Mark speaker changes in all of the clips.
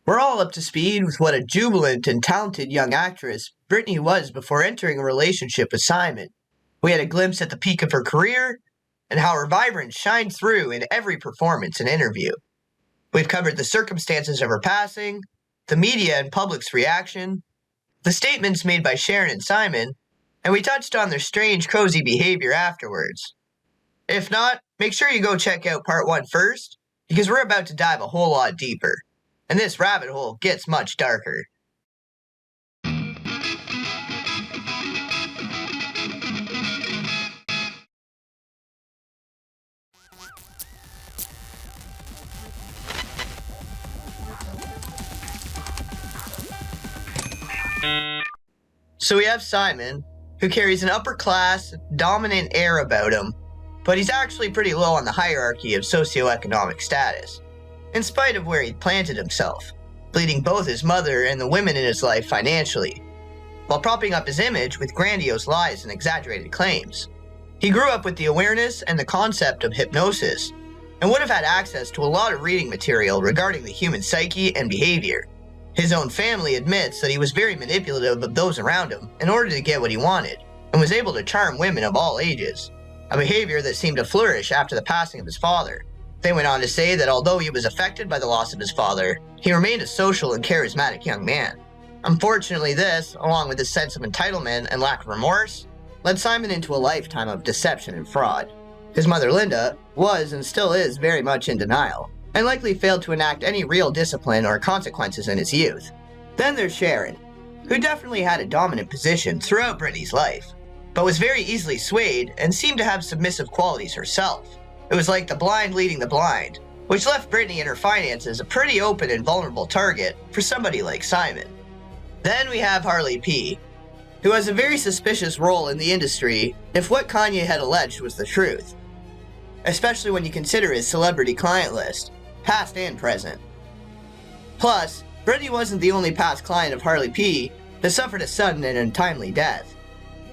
Speaker 1: We're all up to speed with what a jubilant and talented young actress Brittany was before entering a relationship with Simon. We had a glimpse at the peak of her career and how her vibrance shined through in every performance and interview. We've covered the circumstances of her passing, the media and public's reaction, the statements made by Sharon and Simon, and we touched on their strange, cozy behavior afterwards. If not, make sure you go check out part 1 first, because we're about to dive a whole lot deeper, and this rabbit hole gets much darker. So we have Simon, who carries an upper-class, dominant air about him, but he's actually pretty low on the hierarchy of socioeconomic status, in spite of where he'd planted himself, bleeding both his mother and the women in his life financially, while propping up his image with grandiose lies and exaggerated claims. He grew up with the awareness and the concept of hypnosis, and would have had access to a lot of reading material regarding the human psyche and behavior. His own family admits that he was very manipulative of those around him in order to get what he wanted, and was able to charm women of all ages, a behavior that seemed to flourish after the passing of his father. They went on to say that although he was affected by the loss of his father, he remained a social and charismatic young man. Unfortunately, this, along with his sense of entitlement and lack of remorse, led Simon into a lifetime of deception and fraud. His mother, Linda, was and still is very much in denial, and likely failed to enact any real discipline or consequences in his youth. Then there's Sharon, who definitely had a dominant position throughout Brittany's life, but was very easily swayed and seemed to have submissive qualities herself. It was like the blind leading the blind, which left Brittany and her finances a pretty open and vulnerable target for somebody like Simon. Then we have Harley P., who has a very suspicious role in the industry if what Kanye had alleged was the truth, especially when you consider his celebrity client list, past and present. Plus, Brittany wasn't the only past client of Harley P. that suffered a sudden and untimely death.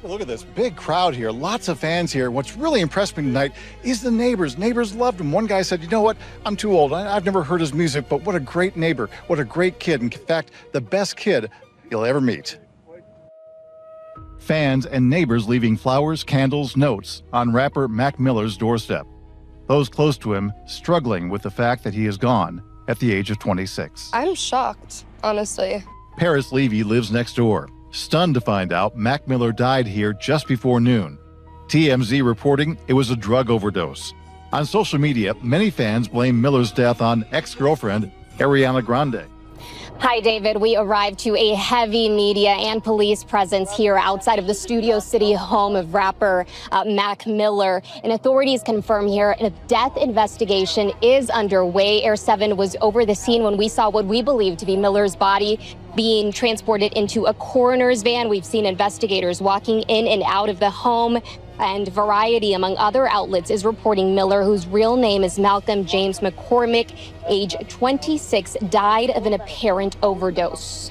Speaker 2: Look at this big crowd here, lots of fans here. What's really impressed me tonight is the neighbors. Neighbors loved him. One guy said, you know what, I'm too old. I've never heard his music, but what a great neighbor. What a great kid. In fact, the best kid you'll ever meet. Fans and neighbors leaving flowers, candles, notes on rapper Mac Miller's doorstep. Those close to him struggling with the fact that he is gone at the age of 26.
Speaker 3: I'm shocked, honestly.
Speaker 2: Paris Levy lives next door, stunned to find out Mac Miller died here just before noon. TMZ reporting it was a drug overdose. On social media, many fans blame Miller's death on ex-girlfriend Ariana Grande.
Speaker 4: Hi, David. We arrived to a heavy media and police presence here outside of the Studio City home of rapper Mac Miller. And authorities confirm here a death investigation is underway. Air 7 was over the scene when we saw what we believe to be Miller's body being transported into a coroner's van. We've seen investigators walking in and out of the home. And Variety, among other outlets, is reporting Miller, whose real name is Malcolm James McCormick, age 26, died of an apparent overdose.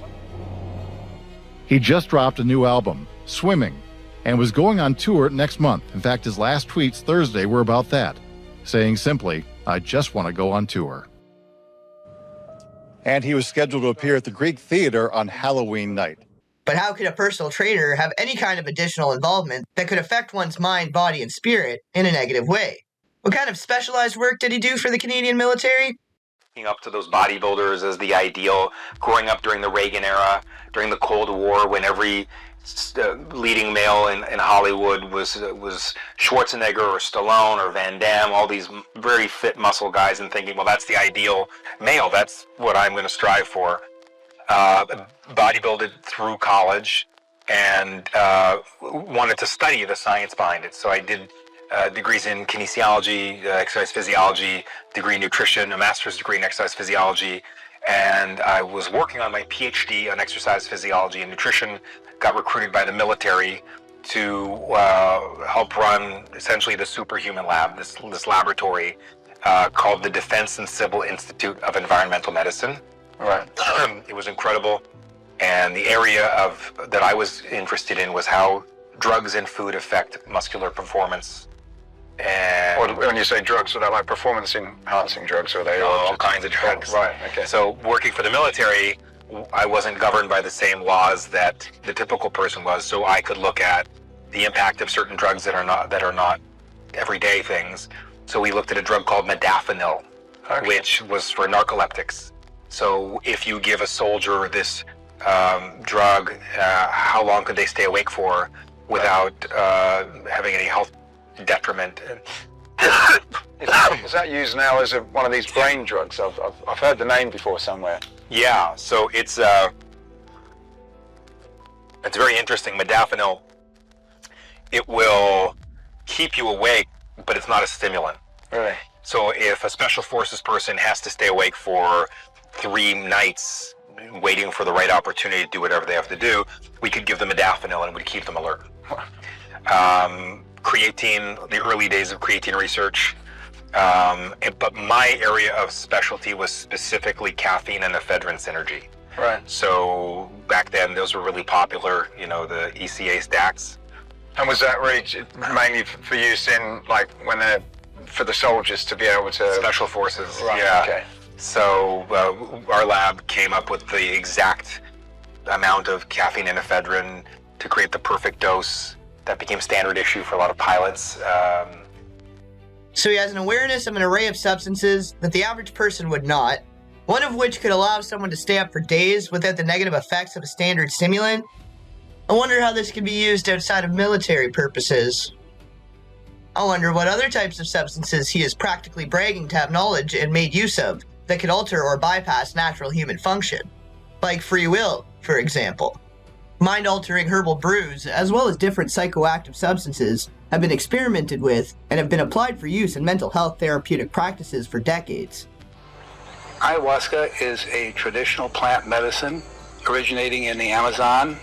Speaker 2: He just dropped a new album, Swimming, and was going on tour next month. In fact, his last tweets Thursday were about that, saying simply, I just want to go on tour. And he was scheduled to appear at the Greek Theater on Halloween night.
Speaker 1: But how could a personal trainer have any kind of additional involvement that could affect one's mind, body, and spirit in a negative way? What kind of specialized work did he do for the Canadian military?
Speaker 5: Up to those bodybuilders as the ideal, growing up during the Reagan era, during the Cold War, when every leading male in Hollywood was Schwarzenegger or Stallone or Van Damme, all these very fit muscle guys, and thinking, well, that's the ideal male, that's what I'm going to strive for. Bodybuilded through college and wanted to study the science behind it. So I did degrees in kinesiology, exercise physiology, degree in nutrition, a master's degree in exercise physiology, and I was working on my PhD on exercise physiology and nutrition, got recruited by the military to help run essentially the superhuman lab, this laboratory called the Defense and Civil Institute of Environmental Medicine. Right. It was incredible, and the area that I was interested in was how drugs and food affect muscular performance And
Speaker 6: Or when you say drugs, are they like performance-enhancing drugs, or are they
Speaker 5: all
Speaker 6: just-
Speaker 5: kinds of drugs.
Speaker 6: Right, okay.
Speaker 5: So working for the military, I wasn't governed by the same laws that the typical person was, so I could look at the impact of certain drugs that are not everyday things. So we looked at a drug called modafinil,
Speaker 6: Okay.
Speaker 5: which was for narcoleptics. So if you give a soldier this drug, how long could they stay awake for without having any health detriment?
Speaker 6: Is that used now as one of these brain drugs? I've heard the name before somewhere.
Speaker 5: Yeah, so it's very interesting. Modafinil, it will keep you awake, but it's not a stimulant.
Speaker 6: Really?
Speaker 5: So if a special forces person has to stay awake for 3 nights waiting for the right opportunity to do whatever they have to do, we could give them modafinil and it would keep them alert. Creatine, the early days of creatine research. But my area of specialty was specifically caffeine and ephedrine synergy.
Speaker 6: Right.
Speaker 5: So back then, those were really popular, the ECA stacks.
Speaker 6: And was that really mainly for use in, like, for the soldiers to be able to...
Speaker 5: Special forces,
Speaker 6: Right,
Speaker 5: yeah.
Speaker 6: okay.
Speaker 5: So our lab came up with the exact amount of caffeine and ephedrine to create the perfect dose. That became standard issue for a lot of pilots.
Speaker 1: So he has an awareness of an array of substances that the average person would not, one of which could allow someone to stay up for days without the negative effects of a standard stimulant. I wonder how this can be used outside of military purposes. I wonder what other types of substances he is practically bragging to have knowledge and made use of that could alter or bypass natural human function, like free will, for example. Mind-altering herbal brews, as well as different psychoactive substances, have been experimented with and have been applied for use in mental health therapeutic practices for decades.
Speaker 7: Ayahuasca is a traditional plant medicine originating in the Amazon.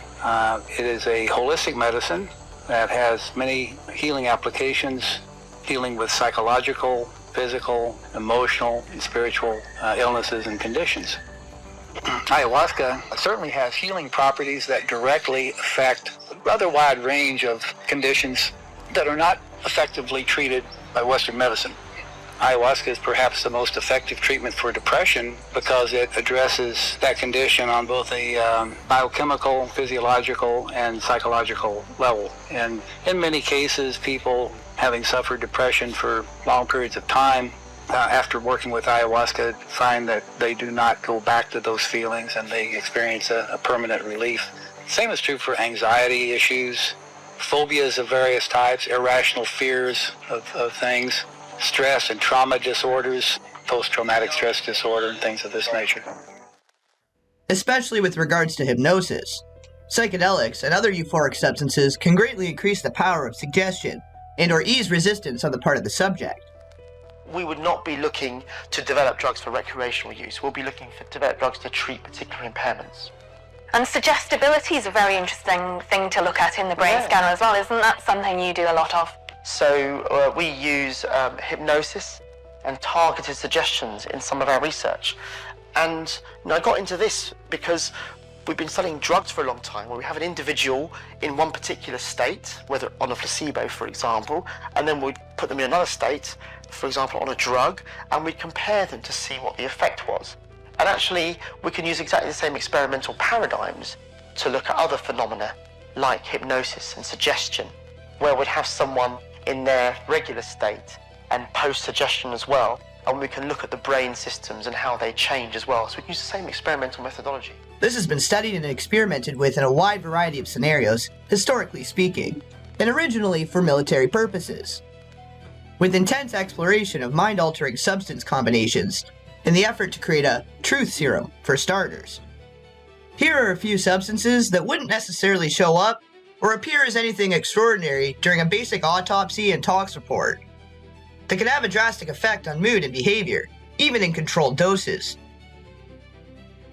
Speaker 7: It is a holistic medicine that has many healing applications, dealing with psychological, physical, emotional, and spiritual illnesses and conditions. Ayahuasca certainly has healing properties that directly affect a rather wide range of conditions that are not effectively treated by Western medicine. Ayahuasca is perhaps the most effective treatment for depression because it addresses that condition on both a biochemical, physiological, and psychological level. And in many cases, people having suffered depression for long periods of time after working with ayahuasca find that they do not go back to those feelings and they experience a permanent relief. Same is true for anxiety issues, phobias of various types, irrational fears of things, stress and trauma disorders, post-traumatic stress disorder, and things of this nature.
Speaker 1: Especially with regards to hypnosis. Psychedelics and other euphoric substances can greatly increase the power of suggestion and or ease resistance on the part of the subject.
Speaker 8: We would not be looking to develop drugs for recreational use. We'll be looking to develop drugs to treat particular impairments.
Speaker 9: And suggestibility is a very interesting thing to look at in the brain scanner as well. Isn't that something you do a lot of?
Speaker 8: So we use hypnosis and targeted suggestions in some of our research. And I got into this because we've been studying drugs for a long time, where we have an individual in one particular state, whether on a placebo, for example, and then we'd put them in another state, for example, on a drug, and we'd compare them to see what the effect was. And actually, we can use exactly the same experimental paradigms to look at other phenomena, like hypnosis and suggestion, where we'd have someone in their regular state and post-suggestion as well, and we can look at the brain systems and how they change as well. So we can use the same experimental methodology.
Speaker 1: This has been studied and experimented with in a wide variety of scenarios, historically speaking, and originally for military purposes, with intense exploration of mind-altering substance combinations in the effort to create a truth serum, for starters. Here are a few substances that wouldn't necessarily show up or appear as anything extraordinary during a basic autopsy and tox report, that can have a drastic effect on mood and behavior, even in controlled doses.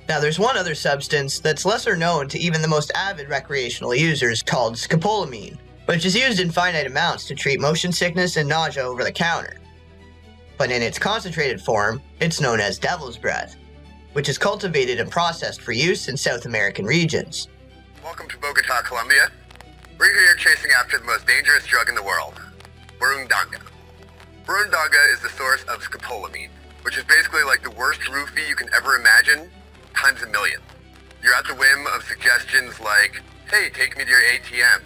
Speaker 1: Now there's one other substance that's lesser known to even the most avid recreational users called scopolamine, which is used in finite amounts to treat motion sickness and nausea over the counter. But in its concentrated form, it's known as devil's breath, which is cultivated and processed for use in South American regions.
Speaker 10: Welcome to Bogota, Colombia. We're here chasing after the most dangerous drug in the world, burundanga. Burundanga is the source of scopolamine, which is basically like the worst roofie you can ever imagine, times a million. You're at the whim of suggestions like, hey, take me to your ATM.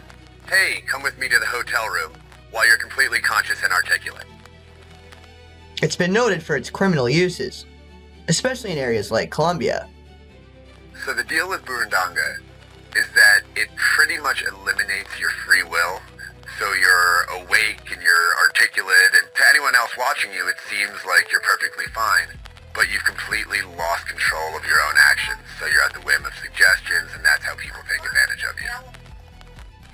Speaker 10: Hey, come with me to the hotel room, while you're completely conscious and articulate.
Speaker 1: It's been noted for its criminal uses, especially in areas like Colombia.
Speaker 10: So the deal with Burundanga is that it pretty much eliminates your free will. So you're awake and you're articulate, and to anyone else watching you, it seems like you're perfectly fine. But you've completely lost control of your own actions, so you're at the whim of suggestions, and that's how people take advantage of you.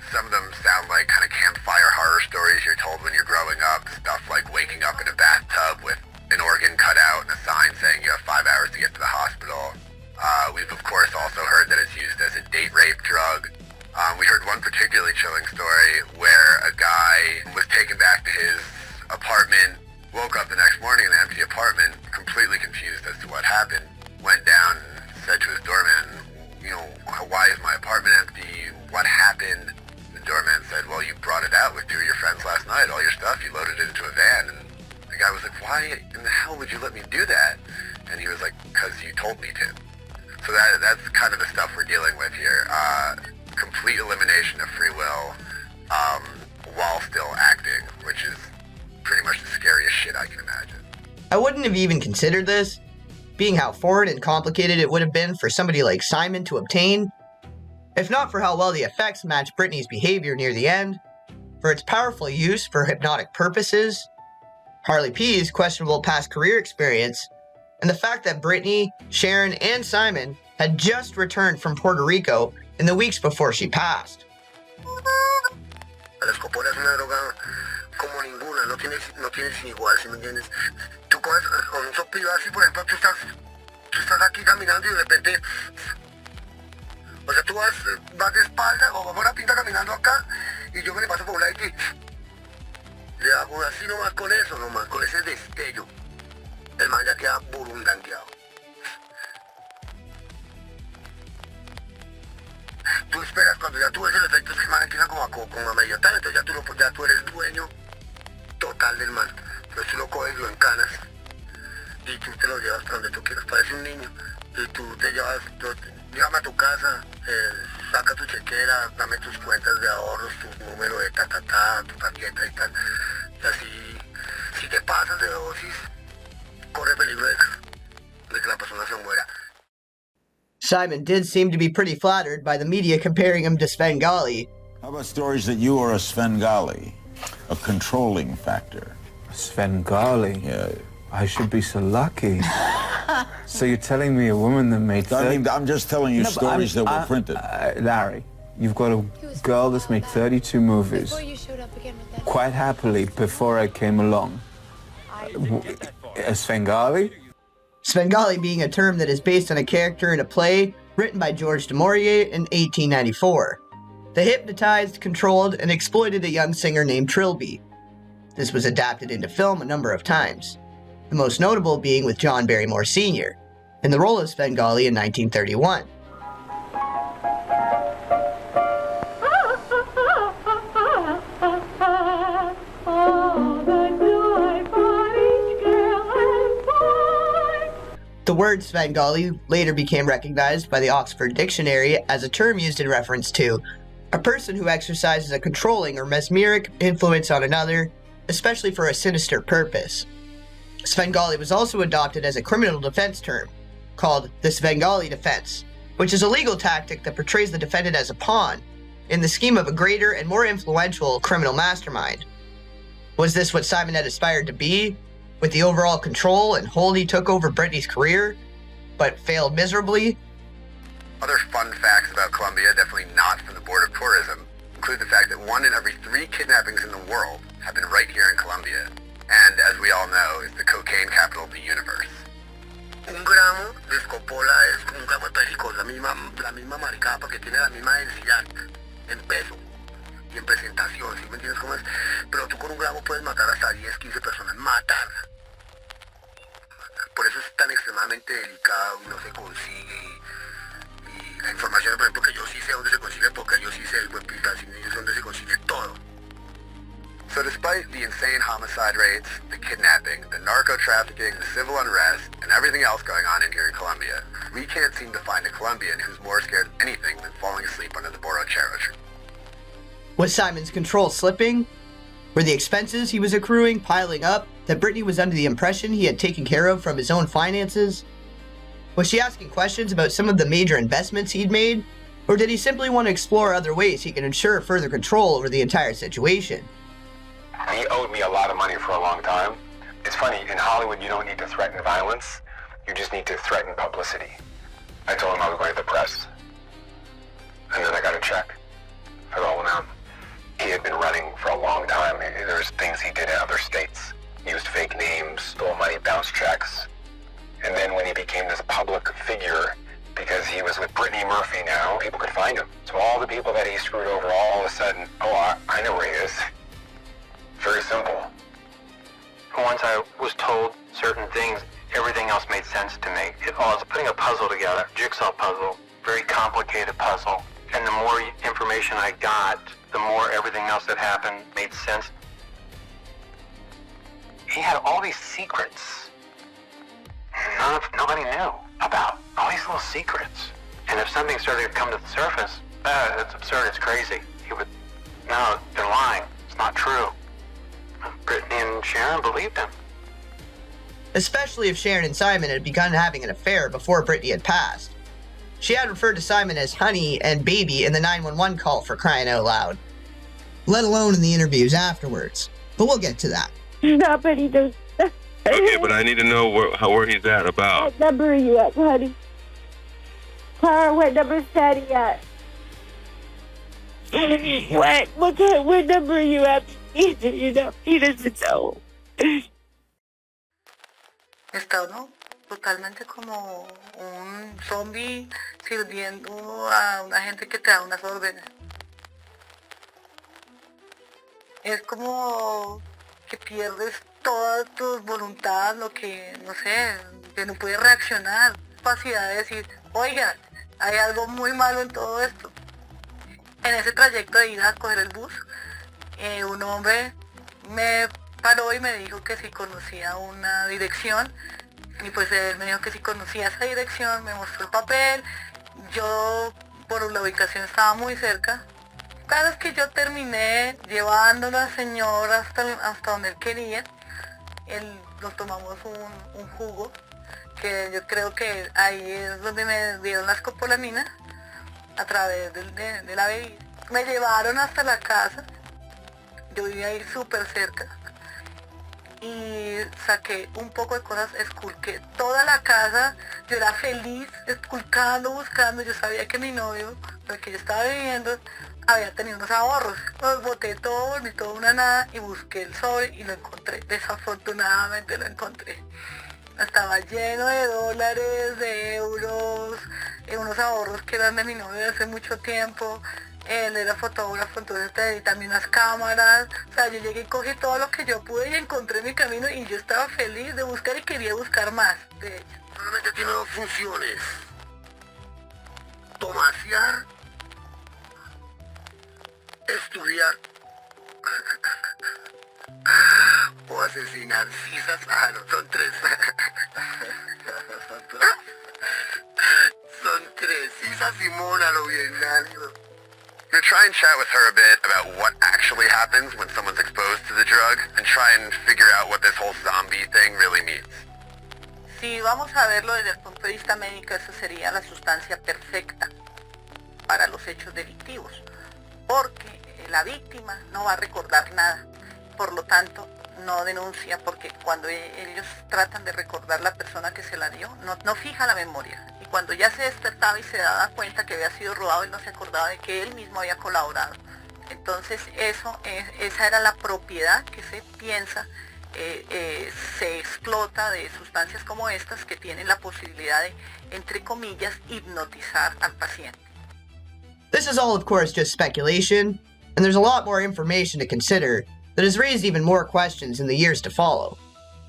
Speaker 10: Some of them sound like kind of campfire horror stories you're told when you're growing up. Stuff like waking up in a bathtub with an organ cut out and a sign saying you have 5 hours to get to the hospital. We've of course also heard that it's used as a date rape drug. We heard one particularly chilling story where a guy was taken back to his apartment, woke up the next morning in an empty apartment, completely confused as to what happened, went down and said to his doorman, you know, why is my apartment empty? What happened? The doorman said, well, you brought it out with 2 of your friends last night, all your stuff, you loaded it into a van. And the guy was like, why in the hell would you let me do that? And he was like, because you told me to. So that's kind of the stuff we're dealing with here. Complete elimination of free will while still acting, which is pretty much the scariest shit I can imagine.
Speaker 1: I wouldn't have even considered this, being how foreign and complicated it would have been for somebody like Simon to obtain, if not for how well the effects matched Brittany's behavior near the end, for its powerful use for hypnotic purposes, Harley P's questionable past career experience, and the fact that Brittany, Sharon, and Simon had just returned from Puerto Rico in the weeks before she passed.
Speaker 10: La escopola es una droga como ninguna, no tiene sin igual, ¿sí me entiendes? Tú coges con un soplillo así, por ejemplo, tú estás aquí caminando y de repente, o sea, tú vas de espalda o vas por la pinta caminando acá y yo me le paso por un lado y le hago así nomás con eso, nomás con ese destello. El man ya queda burundanqueado. Tú esperas cuando ya tú ves el efecto, es que el man empieza como a medio tal, entonces ya tú eres dueño total del man. Entonces tú lo coges, lo encanas y tú te lo llevas para donde tú quieras, parece un niño. Y tú te llevas, llévame a tu casa, saca tu chequera, dame tus cuentas de ahorros, tu número de tu tarjeta y tal. Y así, si te pasas de dosis, corre peligro de que la persona se muera.
Speaker 1: Simon did seem to be pretty flattered by the media comparing him to Svengali.
Speaker 11: How about stories that you are a Svengali, a controlling factor?
Speaker 12: Svengali?
Speaker 11: Yeah.
Speaker 12: I should be so lucky. So you're telling me a woman that made...
Speaker 11: I'm just telling you stories that were printed.
Speaker 12: Larry, you've got a girl that's made 32 movies. Quite happily before I came along. A Svengali?
Speaker 1: Svengali being a term that is based on a character in a play written by George du Maurier in 1894. They hypnotized, controlled, and exploited a young singer named Trilby. This was adapted into film a number of times, the most notable being with John Barrymore Sr. in the role of Svengali in 1931. The word Svengali later became recognized by the Oxford Dictionary as a term used in reference to a person who exercises a controlling or mesmeric influence on another, especially for a sinister purpose. Svengali was also adopted as a criminal defense term, called the Svengali defense, which is a legal tactic that portrays the defendant as a pawn in the scheme of a greater and more influential criminal mastermind. Was this what Simon had aspired to be, with the overall control and hold he took over Brittany's career, but failed miserably?
Speaker 10: Other fun facts about Colombia, definitely not from the Board of Tourism, include the fact that 1 in every 3 kidnappings in the world happen right here in Colombia, and as we all know, is the cocaine capital of the universe. Un gramo de escopola es como un gramo de perico, la misma marcada porque tiene la misma densidad en peso y en presentación, ¿sí me entiendes cómo es? Pero tú con un gramo puedes matar hasta 10, 15 personas, matar. Por eso es tan extremadamente delicado y no se consigue. Y la información, por ejemplo, que yo sí sé dónde se consigue, porque yo sí sé el buen pintas y es donde se consigue todo. So despite the insane homicide rates, the narco-trafficking, the civil unrest, and everything else going on in here in Colombia, we can't seem to find a Colombian who's more scared of anything than falling asleep under the borrachero tree.
Speaker 1: Was Simon's control slipping? Were the expenses he was accruing piling up that Brittany was under the impression he had taken care of from his own finances? Was she asking questions about some of the major investments he'd made? Or did he simply want to explore other ways he could ensure further control over the entire situation?
Speaker 5: He owed me a lot of money for a long time. It's funny, in Hollywood you don't need to threaten violence, you just need to threaten publicity. I told him I was going to the press. And then I got a check for the whole amount. He had been running for a long time. There's things he did in other states. Used fake names, stole money, bounced checks. And then when he became this public figure, because he was with Brittany Murphy now, people could find him. So all the people that he screwed over, all of a sudden, oh, I know where he is. Very simple.
Speaker 7: Once I was told certain things, everything else made sense to me. It was putting a puzzle together, jigsaw puzzle, very complicated puzzle. And the more information I got, the more everything else that happened made sense. He had all these secrets. Nobody knew about. All these little secrets. And if something started to come to the surface, it's absurd, it's crazy. He would, no, they're lying. It's not true. Brittany and Sharon believed him.
Speaker 1: Especially if Sharon and Simon had begun having an affair before Brittany had passed. She had referred to Simon as honey and baby in the 911 call, for crying out loud. Let alone in the interviews afterwards. But we'll get to that.
Speaker 13: Nobody knows.
Speaker 14: Okay, but I need to know where he's at about.
Speaker 13: What number are you at, honey? Clara, what number is Daddy at? What number are you at? You know, he doesn't know.
Speaker 15: Está uno totalmente como un zombie sirviendo a una gente que te da unas órdenes. Es como que pierdes toda tu voluntad, lo que, no sé, que no puedes reaccionar. Capacidad de decir, oiga, hay algo muy malo en todo esto. En ese trayecto de ir a coger el bus, un hombre me paró y me dijo que si conocía una dirección, y pues él me dijo que si conocía esa dirección, me mostró el papel. Yo por la ubicación estaba muy cerca. Cada vez que yo terminé llevando a la señora hasta donde él quería, nos tomamos un jugo, que yo creo que ahí es donde me dieron la escopolamina a través de la bebida. Me llevaron hasta la casa, yo vivía ahí súper cerca, y saqué un poco de cosas, esculqué toda la casa. Yo era feliz, esculcando, buscando. Yo sabía que mi novio, lo que yo estaba viviendo, había tenido unos ahorros. Los boté todo, volví todo una nada y busqué el sobre y lo encontré. Desafortunadamente lo encontré. Estaba lleno de dólares, de euros, unos ahorros que eran de mi novio de hace mucho tiempo. Él era fotógrafo, entonces también unas cámaras. O sea, yo llegué y cogí todo lo que yo pude y encontré mi camino, y yo estaba feliz de buscar y quería buscar más de ella.
Speaker 10: Solamente tiene dos funciones: tomasear, estudiar o asesinar. Son tres. Son tres. Sisa Simona, lo bien nálido. I'm gonna try and chat with her a bit about what actually happens when someone's exposed to the drug and try and figure out what this whole zombie thing really means.
Speaker 15: Si vamos a verlo desde el punto de vista médico, esa sería la sustancia perfecta para los hechos delictivos, porque la víctima no va a recordar nada, por lo tanto no denuncia, porque cuando ellos tratan de recordar la persona que se la dio, no fija la memoria. Y cuando ya se despertaba y se daba cuenta que había sido robado, él no se acordaba de que él mismo había colaborado. Entonces esa era la propiedad que se piensa se explota de sustancias como estas, que tienen la posibilidad de, entre comillas, hipnotizar al paciente.
Speaker 1: This is all, of course, just speculation, and there's a lot more information to consider that has raised even more questions in the years to follow,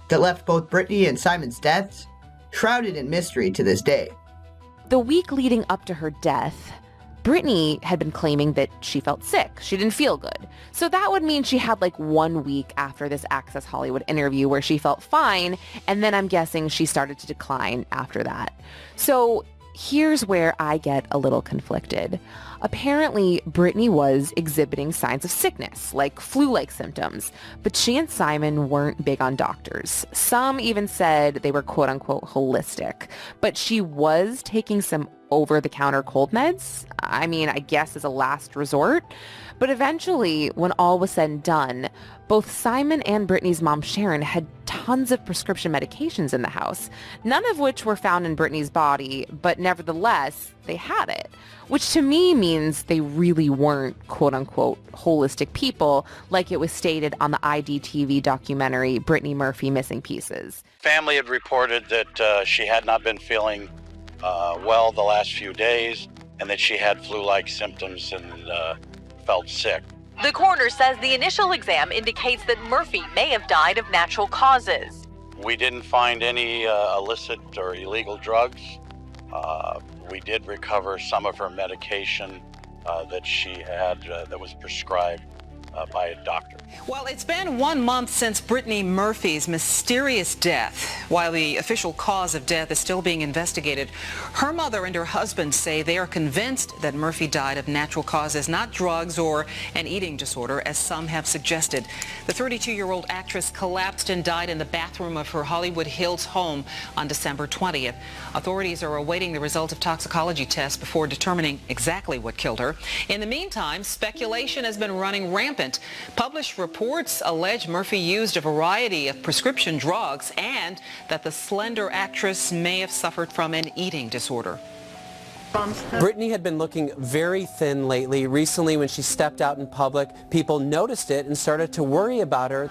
Speaker 1: that left both Brittany and Simon's deaths shrouded in mystery to this day.
Speaker 16: The week leading up to her death, Brittany had been claiming that she felt sick. She didn't feel good. So that would mean she had like 1 week after this Access Hollywood interview where she felt fine, and then I'm guessing she started to decline after that. So here's where I get a little conflicted. Apparently, Brittany was exhibiting signs of sickness, like flu-like symptoms, but she and Simon weren't big on doctors. Some even said they were quote-unquote holistic, but she was taking some over-the-counter cold meds. I mean, I guess as a last resort. But eventually, when all was said and done, both Simon and Brittany's mom, Sharon, had tons of prescription medications in the house, none of which were found in Brittany's body, but nevertheless, they had it, which to me means they really weren't quote-unquote holistic people like it was stated on the IDTV documentary Brittany Murphy Missing Pieces.
Speaker 17: Family had reported that she had not been feeling well the last few days and that she had flu-like symptoms and felt sick.
Speaker 18: The coroner says the initial exam indicates that Murphy may have died of natural causes.
Speaker 17: We didn't find any illicit or illegal drugs. We did recover some of her medication that she had that was prescribed by a doctor.
Speaker 19: Well, it's been 1 month since Brittany Murphy's mysterious death. While the official cause of death is still being investigated, her mother and her husband say they are convinced that Murphy died of natural causes, not drugs or an eating disorder, as some have suggested. The 32-year-old actress collapsed and died in the bathroom of her Hollywood Hills home on December 20th. Authorities are awaiting the result of toxicology tests before determining exactly what killed her. In the meantime, speculation has been running rampant. Published reports allege Murphy used a variety of prescription drugs and that the slender actress may have suffered from an eating disorder.
Speaker 20: Brittany had been looking very thin lately. Recently, when she stepped out in public, people noticed it and started to worry about her.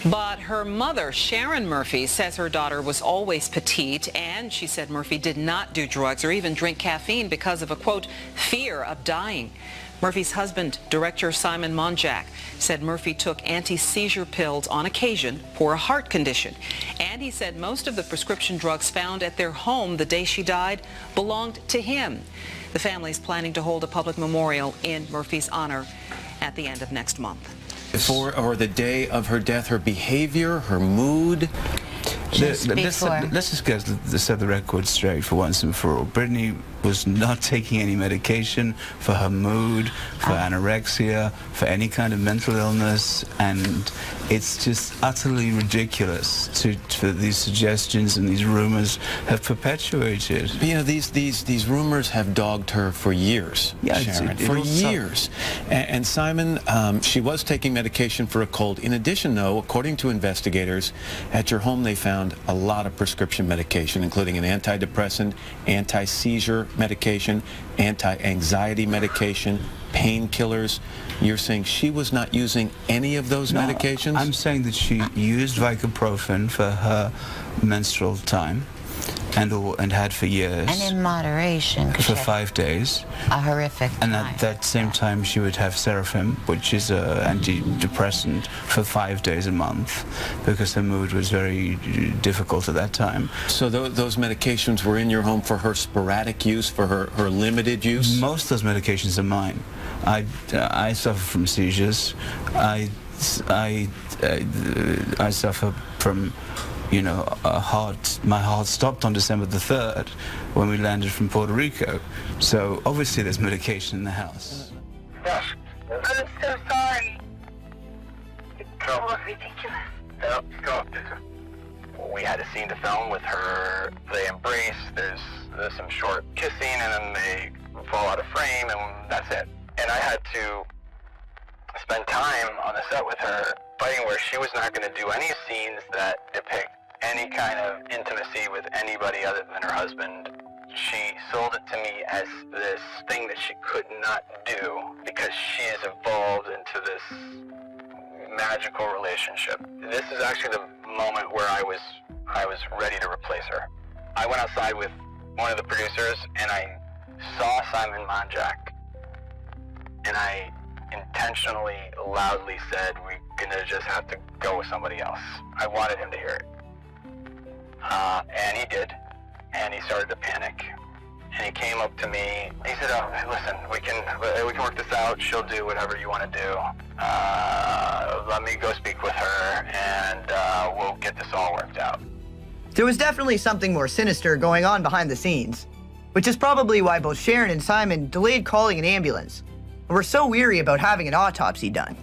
Speaker 19: But her mother, Sharon Murphy, says her daughter was always petite, and she said Murphy did not do drugs or even drink caffeine because of a, quote, fear of dying. Murphy's husband, director Simon Monjack, said Murphy took anti-seizure pills on occasion for a heart condition. And he said most of the prescription drugs found at their home the day she died belonged to him. The family is planning to hold a public memorial in Murphy's honor at the end of next month.
Speaker 21: Or the day of her death, her behavior, her mood.
Speaker 12: Let's just set the record straight for once and for all. Brittany was not taking any medication for her mood, for anorexia, for any kind of mental illness, and it's just utterly ridiculous for these suggestions and these rumors have perpetuated.
Speaker 21: But, you know, these rumors have dogged her for years, Sharon, for years. And Simon, she was taking medication for a cold. In addition, though, according to investigators, at your home they found a lot of prescription medication, including an antidepressant, anti-seizure medication, anti-anxiety medication, painkillers. You're saying she was not using any of those medications?
Speaker 12: I'm saying that she used Vicoprofen for her menstrual time and had for years.
Speaker 22: And in moderation.
Speaker 12: For 5 days.
Speaker 22: A horrific
Speaker 12: And at that same time she would have Seraphim, which is an antidepressant, for 5 days a month because her mood was very difficult at that time.
Speaker 21: So those medications were in your home for her sporadic use, for her limited use?
Speaker 12: Most of those medications are mine. I suffer from seizures. I suffer from, you know, my heart stopped on December the 3rd when we landed from Puerto Rico. So obviously there's medication in the house.
Speaker 15: Yes. I'm so sorry. It's so ridiculous.
Speaker 6: Yep, go. We had a scene to film with her. They embrace. There's some short kissing, and then they fall out of frame, and that's it. And I had to spend time on the set with her, fighting where she was not going to do any scenes that depict any kind of intimacy with anybody other than her husband. She sold it to me as this thing that she could not do because she is involved into this magical relationship. This is actually the moment where I was ready to replace her. I went outside with one of the producers and I saw Simon Monjack, and I intentionally, loudly said, we're gonna just have to go with somebody else. I wanted him to hear it. And he did. And he started to panic. and he came up to me. He said, "Oh, hey, listen, we can work this out. She'll do whatever you want to do. Let me go speak with her, and we'll get this all worked out."
Speaker 1: There was definitely something more sinister going on behind the scenes, which is probably why both Sharon and Simon delayed calling an ambulance and were so weary about having an autopsy done.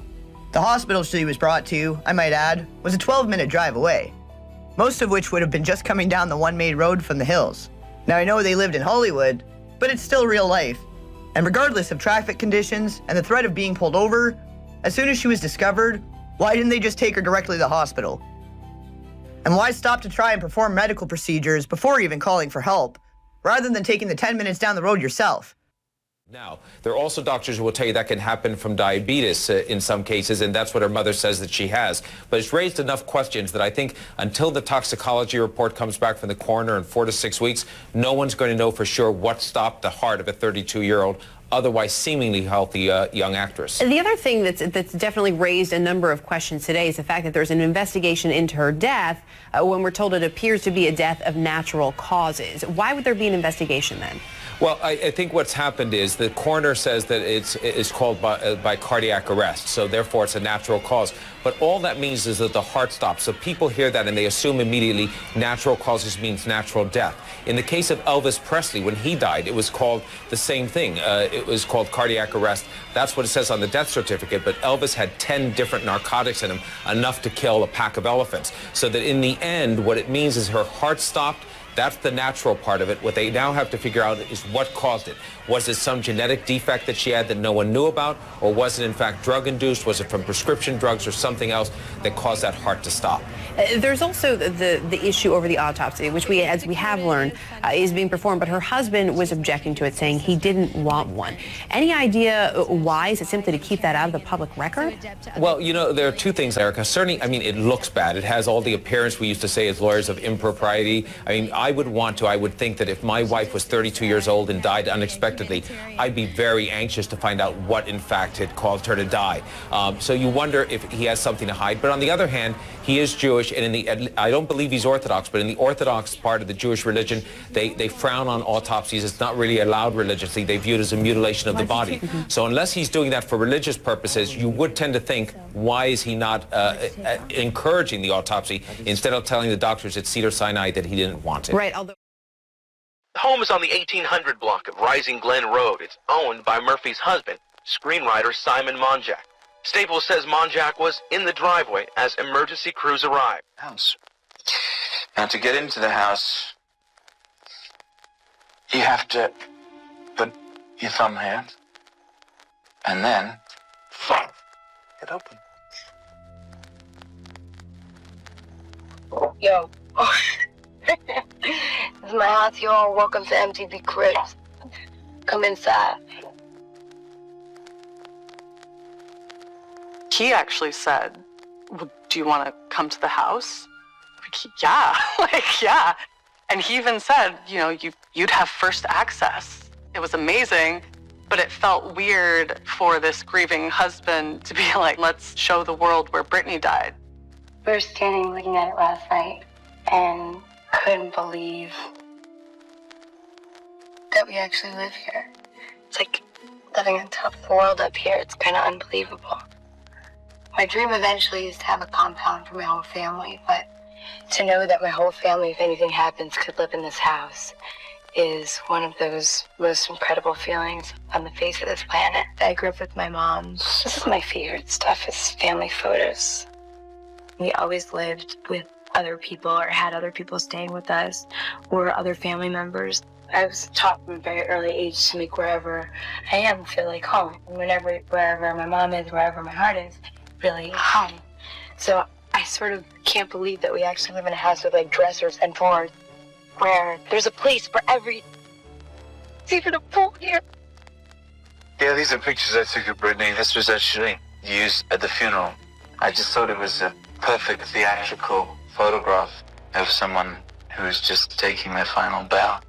Speaker 1: The hospital she was brought to, I might add, was a 12-minute drive away, most of which would have been just coming down the one-made road from the hills. Now, I know they lived in Hollywood, but it's still real life, and regardless of traffic conditions and the threat of being pulled over, as soon as she was discovered, why didn't they just take her directly to the hospital? And why stop to try and perform medical procedures before even calling for help, rather than taking the 10 minutes down the road yourself?
Speaker 3: Now, there are also doctors who will tell you that can happen from diabetes in some cases, and that's what her mother says that she has. But it's raised enough questions that I think until the toxicology report comes back from the coroner in 4 to 6 weeks, no one's going to know for sure what stopped the heart of a 32-year-old, otherwise seemingly healthy young actress.
Speaker 4: The other thing that's definitely raised a number of questions today is the fact that there's an investigation into her death when we're told it appears to be a death of natural causes. Why would there be an investigation then?
Speaker 3: Well, I think what's happened is the coroner says that it's called by cardiac arrest, so therefore it's a natural cause. But all that means is that the heart stops. So people hear that and they assume immediately natural causes means natural death. In the case of Elvis Presley, when he died, it was called the same thing. It was called cardiac arrest. That's what it says on the death certificate. But Elvis had 10 different narcotics in him, enough to kill a pack of elephants. So that in the end, what it means is her heart stopped. That's the natural part of it. What they now have to figure out is what caused it. Was it some genetic defect that she had that no one knew about? Or was it in fact drug-induced? Was it from prescription drugs or something else that caused that heart to stop?
Speaker 4: There's also the issue over the autopsy, which as we have learned, is being performed, but her husband was objecting to it, saying he didn't want one. Any idea why? Is it simply to keep that out of the public record?
Speaker 3: Well, you know, there are two things, Erica. Certainly, I mean, it looks bad. It has all the appearance we used to say as lawyers of impropriety. I mean, I would think that if my wife was 32 years old and died unexpectedly, I'd be very anxious to find out what, in fact, had caused her to die. So you wonder if he has something to hide. But on the other hand, he is Jewish, and I don't believe he's Orthodox, but in the Orthodox part of the Jewish religion, they frown on autopsies. It's not really allowed religiously. They view it as a mutilation of the body. So unless he's doing that for religious purposes, you would tend to think, why is he not encouraging the autopsy instead of telling the doctors at Cedars-Sinai that he didn't want it?
Speaker 4: Right, although
Speaker 23: the home is on the 1800 block of Rising Glen Road. It's owned by Murphy's husband, screenwriter Simon Monjack. Staples says Monjack was in the driveway as emergency crews arrived.
Speaker 24: House. Now, to get into the house, you have to put your thumb here, and then get open.
Speaker 25: Yo. This is my house, y'all. Welcome to MTV Cribs. Come inside.
Speaker 26: He actually said, well, do you want to come to the house? Like, yeah, yeah. And he even said, you know, you'd have first access. It was amazing, but it felt weird for this grieving husband to be like, let's show the world where Brittany died.
Speaker 25: We were standing looking at it last night and couldn't believe that we actually live here. It's like living on top of the world up here. It's kind of unbelievable. My dream eventually is to have a compound for my whole family, but to know that my whole family, if anything happens, could live in this house is one of those most incredible feelings on the face of this planet. I grew up with my mom. This is my favorite stuff, is family photos. We always lived with other people or had other people staying with us or other family members. I was taught from a very early age to make wherever I am feel like home. Wherever my mom is, wherever my heart is, really home. So I sort of can't believe that we actually live in a house with like dressers and drawers where there's a place for every... It's even a pool here.
Speaker 24: Yeah, these are pictures I took of Brittany. This was actually used at the funeral. I just thought it was a perfect theatrical photograph of someone who was just taking their final bow.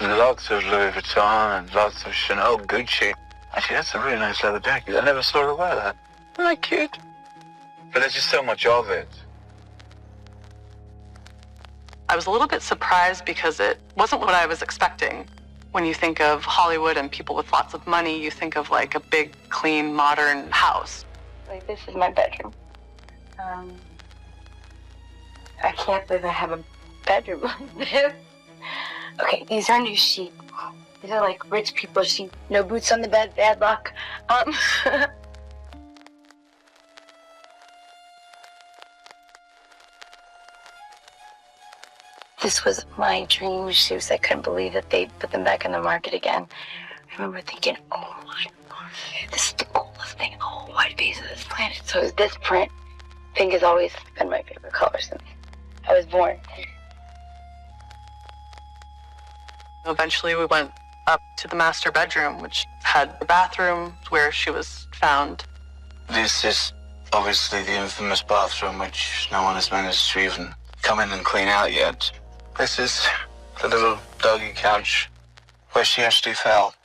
Speaker 24: Lots of Louis Vuitton and lots of Chanel, Gucci. Actually, that's a really nice leather jacket. I never saw her wear that. Isn't that cute? But there's just so much of it.
Speaker 26: I was a little bit surprised because it wasn't what I was expecting. When you think of Hollywood and people with lots of money, you think of like a big, clean, modern house.
Speaker 25: Like, this is my bedroom. I can't believe I have a bedroom like this. Okay, these are new sheets. These are like rich people sheets. No boots on the bed, bad luck. This was my dream shoes. I couldn't believe that they put them back in the market again. I remember thinking, oh my God, this is the coolest thing in the whole wide face of this planet. So this print, pink has always been my favorite color since I was born.
Speaker 26: Eventually we went up to the master bedroom, which had the bathroom where she was found.
Speaker 24: This is obviously the infamous bathroom, which no one has managed to even come in and clean out yet. This is the little doggy couch where she actually fell.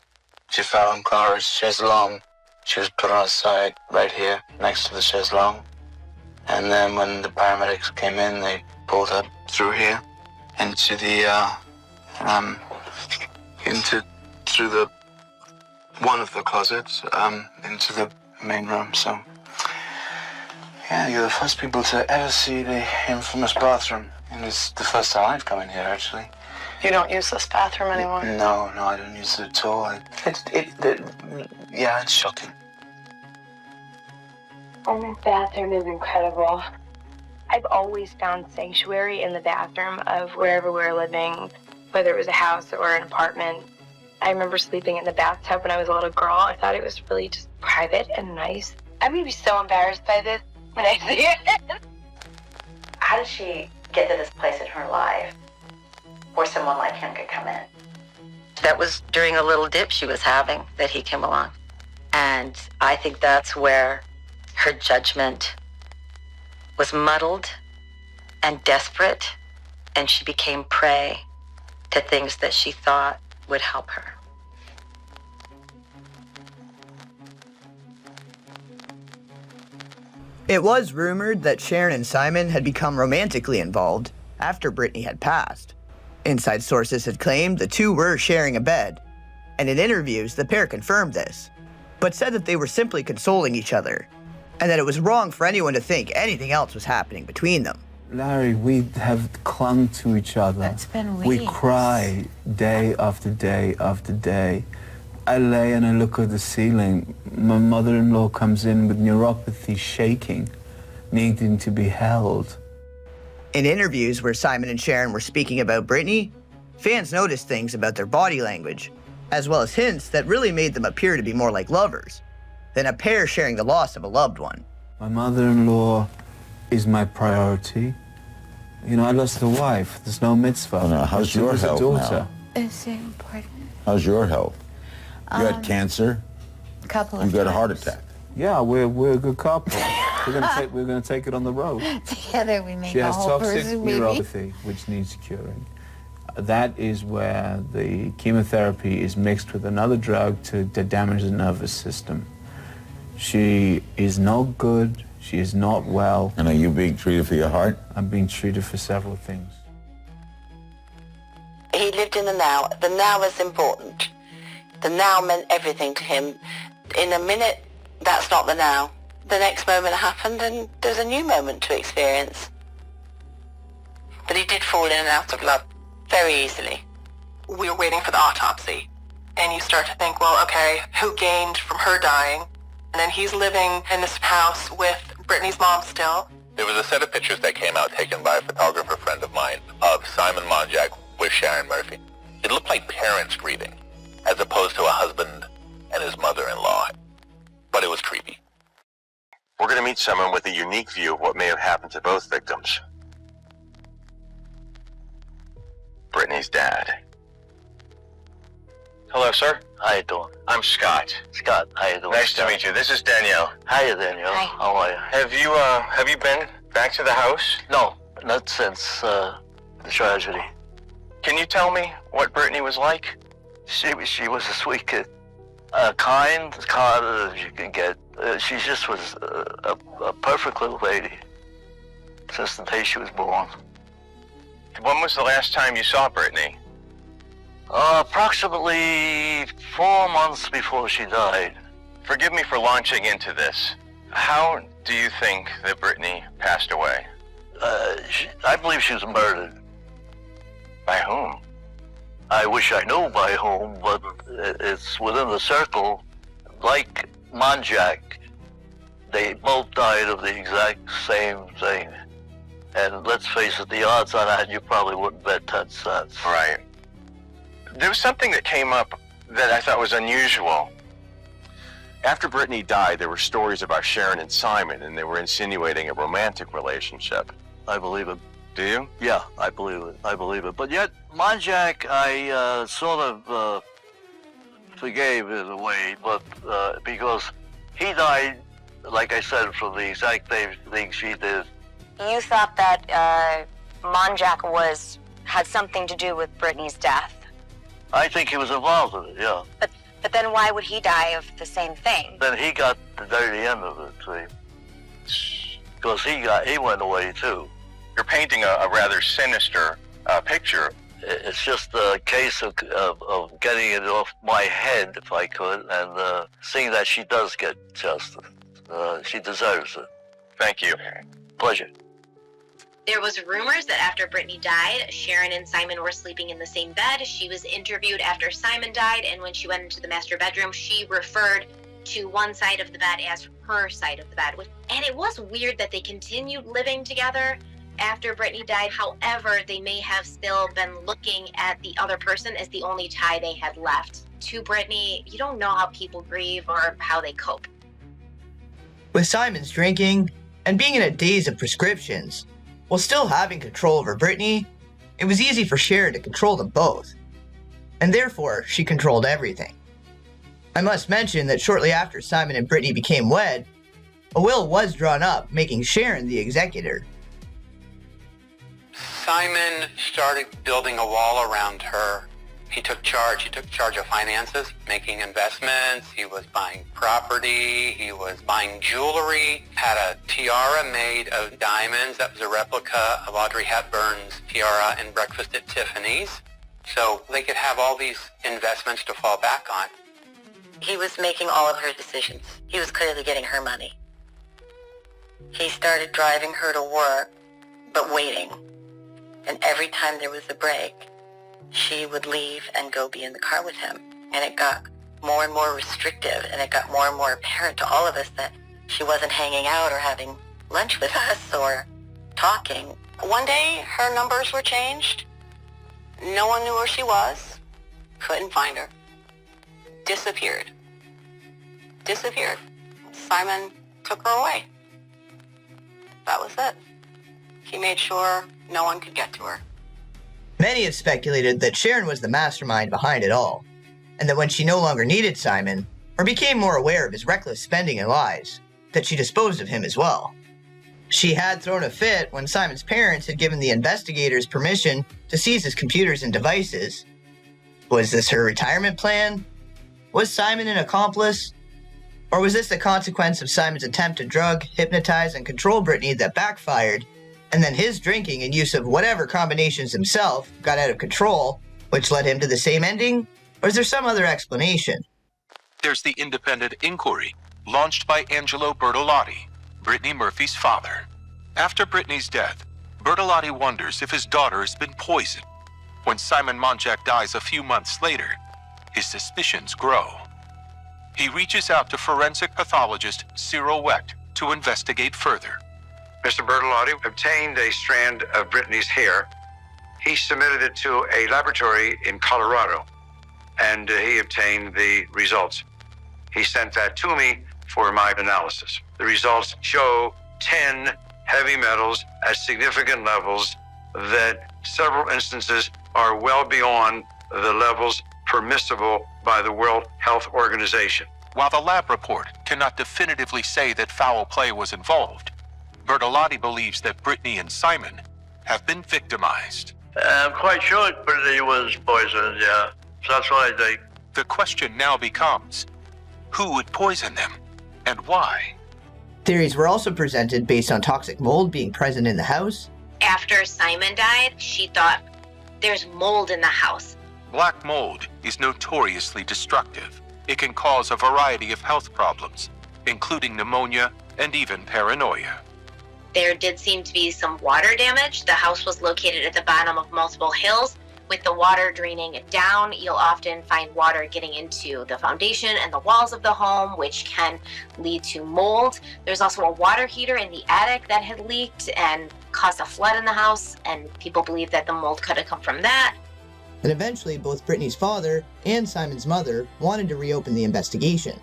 Speaker 24: She fell on Clara's chaiselong. She was put on her side right here next to the chaiselong. And then when the paramedics came in, they pulled her through here into the, through the, one of the closets, into the main room. So, yeah, you're the first people to ever see the infamous bathroom. And it's the first time I've come in here, actually.
Speaker 26: You don't use this bathroom anymore?
Speaker 24: No, I don't use it at all. Yeah, it's shocking.
Speaker 25: And this bathroom is incredible. I've always found sanctuary in the bathroom of wherever we're living, whether it was a house or an apartment. I remember sleeping in the bathtub when I was a little girl. I thought it was really just private and nice. I'm gonna be so embarrassed by this when I see it.
Speaker 2: How did she get to this place in her life where someone like him could come in?
Speaker 22: That was during a little dip she was having that he came along. And I think that's where her judgment was muddled and desperate, and she became prey to things that she thought would help her.
Speaker 1: It was rumored that Sharon and Simon had become romantically involved after Brittany had passed. Inside sources had claimed the two were sharing a bed, and in interviews the pair confirmed this, but said that they were simply consoling each other, and that it was wrong for anyone to think anything else was happening between them.
Speaker 12: Larry, we have clung to each other.
Speaker 22: It's been weeks.
Speaker 12: We cry day after day after day. I lay and I look at the ceiling. My mother-in-law comes in with neuropathy, shaking, needing to be held.
Speaker 1: In interviews where Simon and Sharon were speaking about Brittany, fans noticed things about their body language, as well as hints that really made them appear to be more like lovers than a pair sharing the loss of a loved one.
Speaker 12: My mother-in-law is my priority. You know, I lost a wife. There's no mitzvah.
Speaker 5: Oh, no. How's your health now?
Speaker 22: Is it important?
Speaker 5: How's your health? You had cancer.
Speaker 22: A couple of
Speaker 5: You got a
Speaker 22: times.
Speaker 5: heart attack.
Speaker 12: Yeah, we're a good couple. we're gonna take it on the road.
Speaker 22: Together we make
Speaker 12: She
Speaker 22: a
Speaker 12: has
Speaker 22: whole
Speaker 12: toxic
Speaker 22: person, maybe.
Speaker 12: neuropathy, which needs curing. That is where the chemotherapy is mixed with another drug to damage the nervous system. She is not good. She is not well.
Speaker 5: And are you being treated for your heart?
Speaker 12: I'm being treated for several things.
Speaker 22: He lived in the now. The now is important. The now meant everything to him. In a minute, that's not the now. The next moment happened and there's a new moment to experience. But he did fall in and out of love very easily.
Speaker 26: We were waiting for the autopsy, and you start to think, well, okay, who gained from her dying? And then he's living in this house with Brittany's mom still.
Speaker 10: There was a set of pictures that came out taken by a photographer friend of mine of Simon Monjack with Sharon Murphy. It looked like parents grieving, as opposed to a husband and his mother-in-law. But it was creepy.
Speaker 24: We're going to meet someone with a unique view of what may have happened to both victims. Brittany's dad. Hello, sir.
Speaker 7: How you doing?
Speaker 24: I'm Scott.
Speaker 7: Scott, how you doing?
Speaker 24: Nice
Speaker 7: Scott?
Speaker 24: to meet you. This is Danielle.
Speaker 7: Hi, Daniel.
Speaker 25: Hi.
Speaker 7: How are you?
Speaker 24: Have you been back to the house?
Speaker 7: No, not since the tragedy.
Speaker 24: Can you tell me what Brittany was like?
Speaker 7: She was a sweet kid. Kind as you can get. She just was a perfect little lady since the day she was born.
Speaker 24: When was the last time you saw Brittany?
Speaker 7: Approximately 4 months before she died.
Speaker 6: Forgive me for launching into this. How do you think that Brittany passed away?
Speaker 7: I believe she was murdered.
Speaker 6: By whom?
Speaker 7: I wish I knew by whom, but it's within the circle. Like Monjack, they both died of the exact same thing. And let's face it, the odds on that, you probably wouldn't bet 10 cents.
Speaker 6: Right. There was something that came up that I thought was unusual. After Brittany died, there were stories about Sharon and Simon, and they were insinuating a romantic relationship.
Speaker 7: I believe it.
Speaker 6: Do you?
Speaker 7: Yeah, I believe it. I believe it. But yet, Monjack, I sort of forgave in a way, but because he died, like I said, from the exact same thing she did.
Speaker 22: You thought that Monjack had something to do with Brittany's death.
Speaker 7: I think he was involved in it, yeah.
Speaker 22: But then why would he die of the same thing?
Speaker 7: Then he got the dirty end of it, see? Because he went away too.
Speaker 6: You're painting a rather sinister picture.
Speaker 7: It's just a case of getting it off my head, if I could, and seeing that she does get justice. She deserves it.
Speaker 6: Thank you.
Speaker 7: Pleasure.
Speaker 8: There was rumors that after Brittany died, Sharon and Simon were sleeping in the same bed. She was interviewed after Simon died, and when she went into the master bedroom, she referred to one side of the bed as her side of the bed. And it was weird that they continued living together after Brittany died. However, they may have still been looking at the other person as the only tie they had left. To Brittany, you don't know how people grieve or how they cope.
Speaker 1: With Simon's drinking and being in a daze of prescriptions, while still having control over Brittany, it was easy for Sharon to control them both. And therefore, she controlled everything. I must mention that shortly after Simon and Brittany became wed, a will was drawn up making Sharon the executor.
Speaker 9: Simon started building a wall around her. He took charge. He took charge of finances, making investments. He was buying property. He was buying jewelry. Had a tiara made of diamonds that was a replica of Audrey Hepburn's tiara in Breakfast at Tiffany's. So they could have all these investments to fall back on.
Speaker 22: He was making all of her decisions. He was clearly getting her money. He started driving her to work, but waiting. And every time there was a break, she would leave and go be in the car with him. And it got more and more restrictive, and it got more and more apparent to all of us that she wasn't hanging out or having lunch with us or talking.
Speaker 8: One day, her numbers were changed. No one knew where she was. Couldn't find her. Disappeared. Simon took her away. That was it. He made sure no one could get to her.
Speaker 1: Many have speculated that Sharon was the mastermind behind it all, and that when she no longer needed Simon, or became more aware of his reckless spending and lies, that she disposed of him as well. She had thrown a fit when Simon's parents had given the investigators permission to seize his computers and devices. Was this her retirement plan? Was Simon an accomplice? Or was this the consequence of Simon's attempt to drug, hypnotize, and control Brittany that backfired, and then his drinking and use of whatever combinations himself got out of control, which led him to the same ending? Or is there some other explanation?
Speaker 11: There's the independent inquiry, launched by Angelo Bertolotti, Brittany Murphy's father. After Brittany's death, Bertolotti wonders if his daughter has been poisoned. When Simon Monjack dies a few months later, his suspicions grow. He reaches out to forensic pathologist Cyril Wecht to investigate further.
Speaker 13: Mr. Bertolotti obtained a strand of Brittany's hair. He submitted it to a laboratory in Colorado, and he obtained the results. He sent that to me for my analysis. The results show 10 heavy metals at significant levels that several instances are well beyond the levels permissible by the World Health Organization.
Speaker 11: While the lab report cannot definitively say that foul play was involved, Bertolotti believes that Brittany and Simon have been victimized.
Speaker 7: I'm quite sure Brittany was poisoned, yeah. So that's what I think.
Speaker 11: The question now becomes, who would poison them and why?
Speaker 1: Theories were also presented based on toxic mold being present in the house.
Speaker 8: After Simon died, she thought, there's mold in the house.
Speaker 11: Black mold is notoriously destructive. It can cause a variety of health problems, including pneumonia and even paranoia.
Speaker 8: There did seem to be some water damage. The house was located at the bottom of multiple hills. With the water draining down, you'll often find water getting into the foundation and the walls of the home, which can lead to mold. There's also a water heater in the attic that had leaked and caused a flood in the house, and people believe that the mold could have come from that.
Speaker 1: And eventually, both Brittany's father and Simon's mother wanted to reopen the investigation.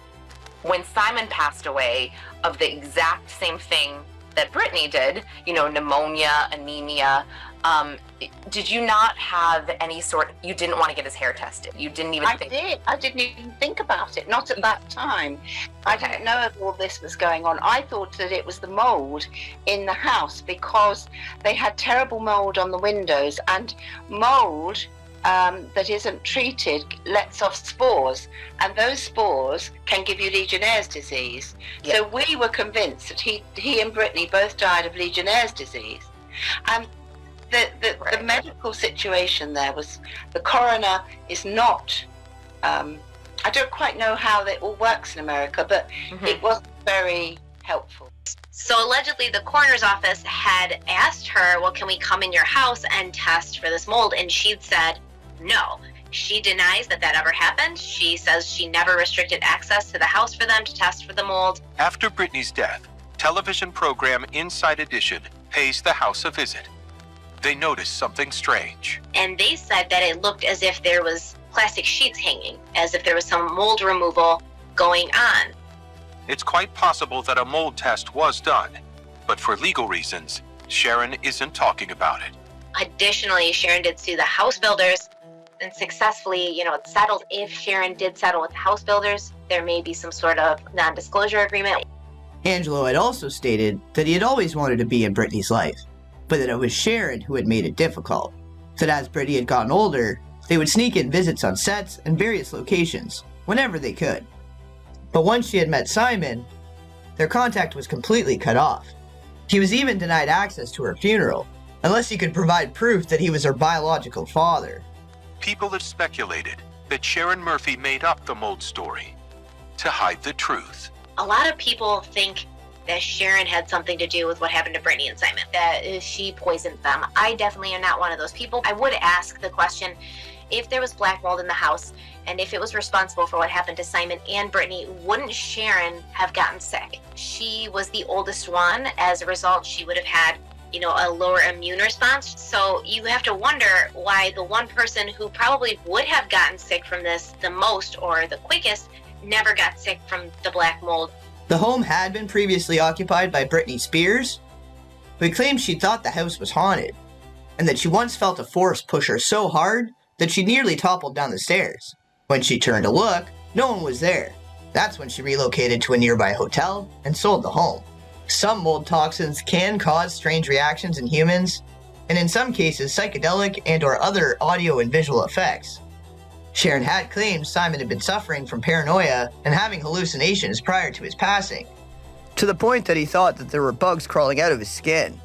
Speaker 14: When Simon passed away of the exact same thing that Brittany did, you know, pneumonia, anemia, did you not have any sort, you didn't want to get his hair tested? You didn't even think?
Speaker 16: I didn't even think about it, not at that time. I didn't know if all this was going on. I thought that it was the mold in the house because they had terrible mold on the windows, and mold that isn't treated lets off spores, and those spores can give you Legionnaire's disease. Yeah. So we were convinced that he and Brittany both died of Legionnaire's disease. The medical situation there was, the coroner is not, I don't quite know how it all works in America, but it wasn't very helpful.
Speaker 8: So allegedly the coroner's office had asked her, well, can we come in your house and test for this mold? And she'd said no. She denies that ever happened. She says she never restricted access to the house for them to test for the mold.
Speaker 11: After Brittany's death, television program Inside Edition pays the house a visit. They notice something strange.
Speaker 8: And they said that it looked as if there was plastic sheets hanging, as if there was some mold removal going on.
Speaker 11: It's quite possible that a mold test was done, but for legal reasons, Sharon isn't talking about it.
Speaker 8: Additionally, Sharon did sue the house builders and successfully, it's settled. If Sharon did settle with the house builders, there may be some sort of non-disclosure agreement.
Speaker 1: Angelo had also stated that he had always wanted to be in Brittany's life, but that it was Sharon who had made it difficult. That as Brittany had gotten older, they would sneak in visits on sets and various locations, whenever they could. But once she had met Simon, their contact was completely cut off. He was even denied access to her funeral, unless he could provide proof that he was her biological father.
Speaker 11: People have speculated that Sharon Murphy made up the mold story to hide the truth.
Speaker 8: A lot of people think that Sharon had something to do with what happened to Brittany and Simon, that she poisoned them. I definitely am not one of those people. I would ask the question, if there was black mold in the house, and if it was responsible for what happened to Simon and Brittany, wouldn't Sharon have gotten sick? She was the oldest one. As a result, she would have had, a lower immune response. So you have to wonder why the one person who probably would have gotten sick from this the most or the quickest never got sick from the black mold.
Speaker 1: The home had been previously occupied by Britney Spears, who claimed she thought the house was haunted, and that she once felt a force push her so hard that she nearly toppled down the stairs. When she turned to look, no one was there. That's when she relocated to a nearby hotel and sold the home. Some mold toxins can cause strange reactions in humans, and in some cases psychedelic and/or other audio and visual effects. Sharon had claimed Simon had been suffering from paranoia and having hallucinations prior to his passing, to the point that he thought that there were bugs crawling out of his skin.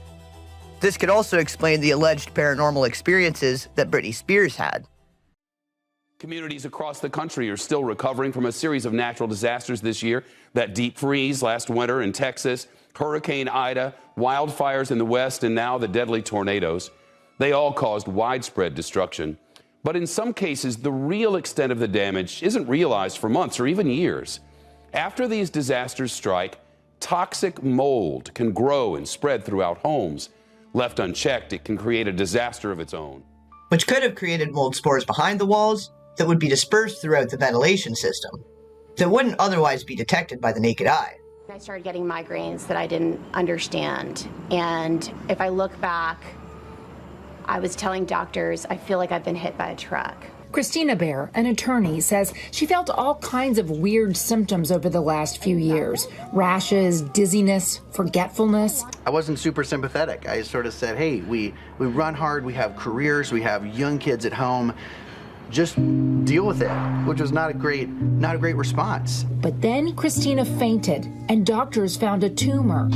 Speaker 1: This could also explain the alleged paranormal experiences that Britney Spears had.
Speaker 17: Communities across the country are still recovering from a series of natural disasters this year. That deep freeze last winter in Texas, Hurricane Ida, wildfires in the West, and now the deadly tornadoes. They all caused widespread destruction. But in some cases, the real extent of the damage isn't realized for months or even years. After these disasters strike, toxic mold can grow and spread throughout homes. Left unchecked, it can create a disaster of its own,
Speaker 1: which could have created mold spores behind the walls that would be dispersed throughout the ventilation system, that wouldn't otherwise be detected by the naked eye.
Speaker 18: I started getting migraines that I didn't understand. And if I look back, I was telling doctors, I feel like I've been hit by a truck.
Speaker 19: Christina Bear, an attorney, says she felt all kinds of weird symptoms over the last few years. Rashes, dizziness, forgetfulness.
Speaker 20: I wasn't super sympathetic. I sort of said, hey, we run hard, we have careers, we have young kids at home. Just deal with it, which was not a great response.
Speaker 19: But then Christina fainted, and doctors found a tumor.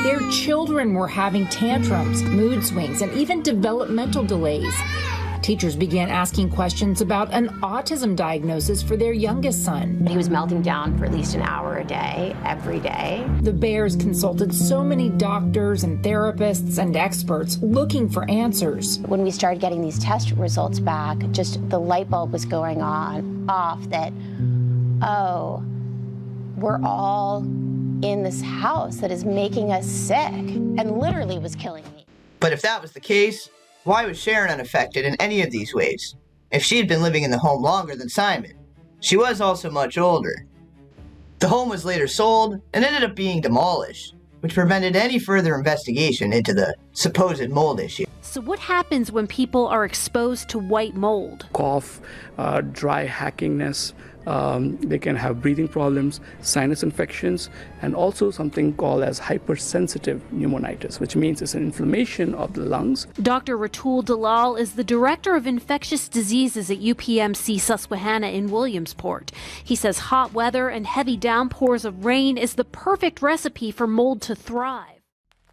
Speaker 19: Their children were having tantrums, mood swings, and even developmental delays. Teachers began asking questions about an autism diagnosis for their youngest son.
Speaker 18: He was melting down for at least an hour a day, every day.
Speaker 19: The Bears consulted so many doctors and therapists and experts looking for answers.
Speaker 18: When we started getting these test results back, just the light bulb was going off that, oh, we're all in this house that is making us sick and literally was killing me.
Speaker 1: But if that was the case, why was Sharon unaffected in any of these ways? If she had been living in the home longer than Simon, she was also much older. The home was later sold and ended up being demolished, which prevented any further investigation into the supposed mold issue.
Speaker 2: So what happens when people are exposed to white mold?
Speaker 3: Cough, dry hackingness, they can have breathing problems, sinus infections, and also something called as hypersensitive pneumonitis, which means it's an inflammation of the lungs.
Speaker 2: Dr. Ratul Dalal is the director of infectious diseases at UPMC Susquehanna in Williamsport. He says hot weather and heavy downpours of rain is the perfect recipe for mold to thrive.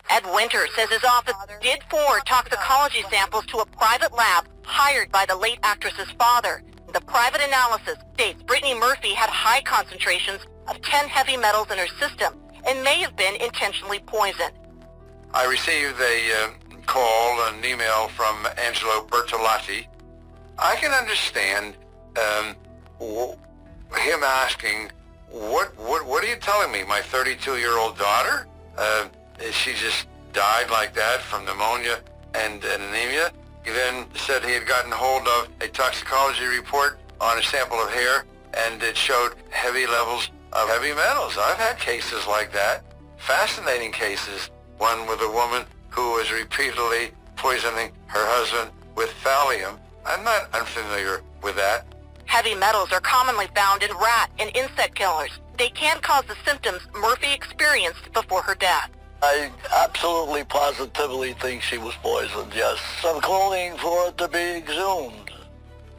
Speaker 4: Ed Winter says his office did forward toxicology samples to a private lab hired by the late actress's father. The private analysis states Brittany Murphy had high concentrations of 10 heavy metals in her system and may have been intentionally poisoned.
Speaker 13: I received a call, an email from Angelo Bertolotti. I can understand him asking, what are you telling me? My 32-year-old daughter? She just died like that from pneumonia and anemia? He then said he had gotten hold of a toxicology report on a sample of hair, and it showed heavy levels of heavy metals. I've had cases like that. Fascinating cases. One with a woman who was repeatedly poisoning her husband with thallium. I'm not unfamiliar with that.
Speaker 4: Heavy metals are commonly found in rat and insect killers. They can cause the symptoms Murphy experienced before her death.
Speaker 7: I absolutely positively think she was poisoned, yes. I'm calling for it to be exhumed.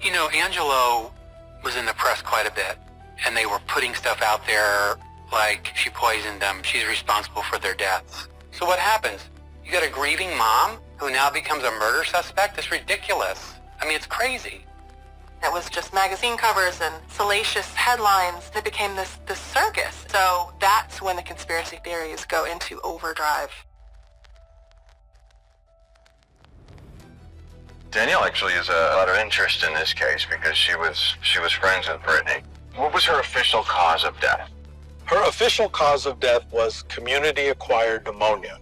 Speaker 9: You know, Angelo was in the press quite a bit, and they were putting stuff out there like she poisoned them, she's responsible for their deaths. So what happens? You got a grieving mom who now becomes a murder suspect? It's ridiculous. I mean, it's crazy.
Speaker 26: It was just magazine covers and salacious headlines that became this circus. So that's when the conspiracy theories go into overdrive.
Speaker 6: Danielle actually has a lot of interest in this case because she was friends with Brittany. What was her official cause of death?
Speaker 15: Her official cause of death was community-acquired pneumonia.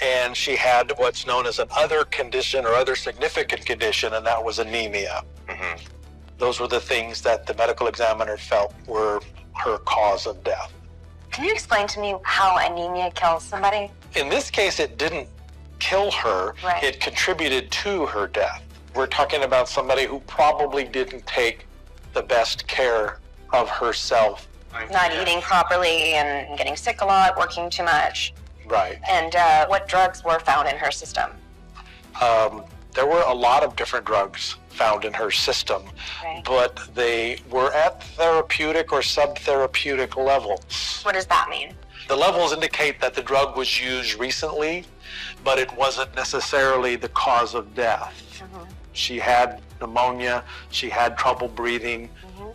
Speaker 15: And she had what's known as an other condition or other significant condition, and that was anemia.
Speaker 6: Mm-hmm.
Speaker 15: Those were the things that the medical examiner felt were her cause of death.
Speaker 21: Can you explain to me how anemia kills somebody?
Speaker 15: In this case, it didn't kill her.
Speaker 21: Right.
Speaker 15: It contributed to her death. We're talking about somebody who probably didn't take the best care of herself.
Speaker 21: Not eating properly and getting sick a lot, working too much.
Speaker 15: Right.
Speaker 21: And what drugs were found in her system?
Speaker 15: There were a lot of different drugs found in her system, but they were at therapeutic or subtherapeutic levels.
Speaker 21: What does that mean?
Speaker 15: The levels indicate that the drug was used recently, but it wasn't necessarily the cause of death.
Speaker 21: Mm-hmm.
Speaker 15: She had pneumonia, she had trouble breathing,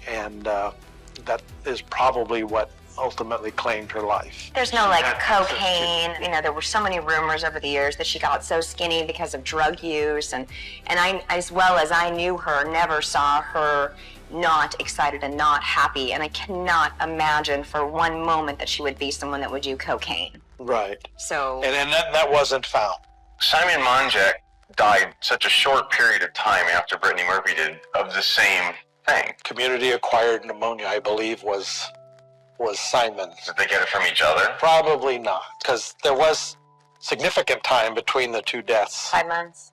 Speaker 15: and that is probably what ultimately claimed her life.
Speaker 21: There's no like cocaine. You know, there were so many rumors over the years that she got so skinny because of drug use, and I, as well as I knew her, never saw her not excited and not happy, and I cannot imagine for one moment that she would be someone that would do cocaine.
Speaker 15: Right.
Speaker 21: So.
Speaker 15: And that wasn't found.
Speaker 6: Simon Monjack died such a short period of time after Brittany Murphy did of the same thing.
Speaker 15: Community-acquired pneumonia, I believe, was Simon.
Speaker 6: Did they get it from each other?
Speaker 15: Probably not, because there was significant time between the two deaths.
Speaker 21: 5 months.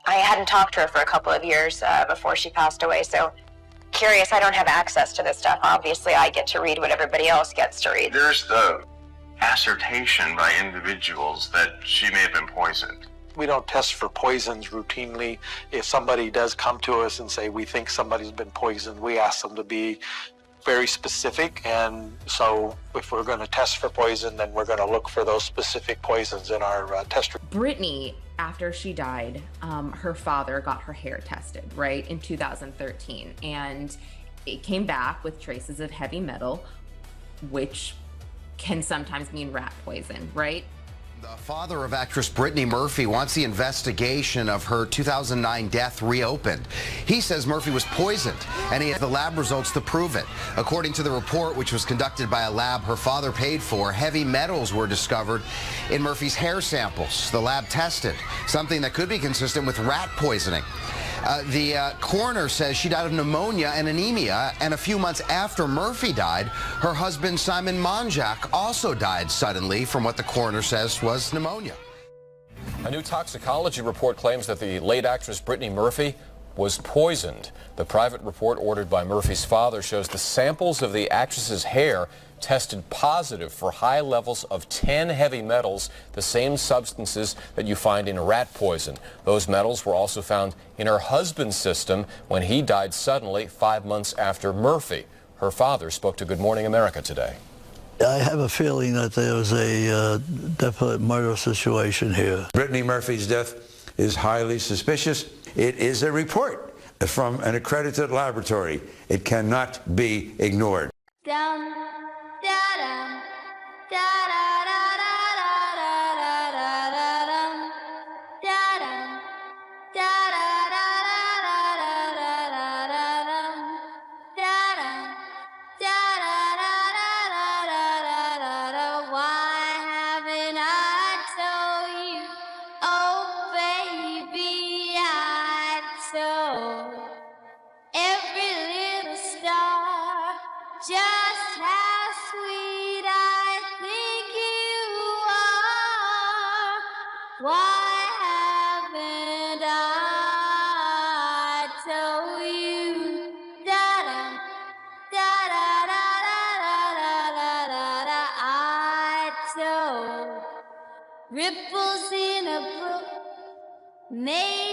Speaker 21: I hadn't talked to her for a couple of years before she passed away, so curious. I don't have access to this stuff. Obviously, I get to read what everybody else gets to read.
Speaker 6: There's the assertion by individuals that she may have been poisoned.
Speaker 15: We don't test for poisons routinely. If somebody does come to us and say we think somebody's been poisoned, we ask them to be very specific, and so if we're going to test for poison, then we're going to look for those specific poisons in our test.
Speaker 23: Brittany
Speaker 5: after she died, her father got her hair tested, right, in 2013. And it came back with traces of heavy metal, which can sometimes mean rat poison, right?
Speaker 10: The father of actress Brittany Murphy wants the investigation of her 2009 death reopened. He says Murphy was poisoned, and he has the lab results to prove it. According to the report, which was conducted by a lab her father paid for, heavy metals were discovered in Murphy's hair samples. The lab tested something that could be consistent with rat poisoning. The coroner says she died of pneumonia and anemia, and a few months after Murphy died, her husband Simon Monjack also died suddenly from what the coroner says was pneumonia.
Speaker 12: A new toxicology report claims that the late actress Brittany Murphy was poisoned. The private report ordered by Murphy's father shows the samples of the actress's hair tested positive for high levels of 10 heavy metals, the same substances that you find in rat poison. Those metals were also found in her husband's system when he died suddenly 5 months after Murphy. Her father spoke to Good Morning America today.
Speaker 23: I have a feeling that there was a definite murder situation here.
Speaker 24: Brittany Murphy's death is highly suspicious. It is a report from an accredited laboratory. It cannot be ignored.
Speaker 25: Dum, da-dum, da-da-da-da-da-da-da-da-dum, da-dum, da-da-da-da-da-da-da-da-dum, da-dum, da-da-da-da-da-da-da-da. Why haven't I told you? Oh, baby, I told every little star just how sweet I think you are. Why haven't I told you? Da-dum, da-da-da-da-da-da-da-da. I told ripples in a brook made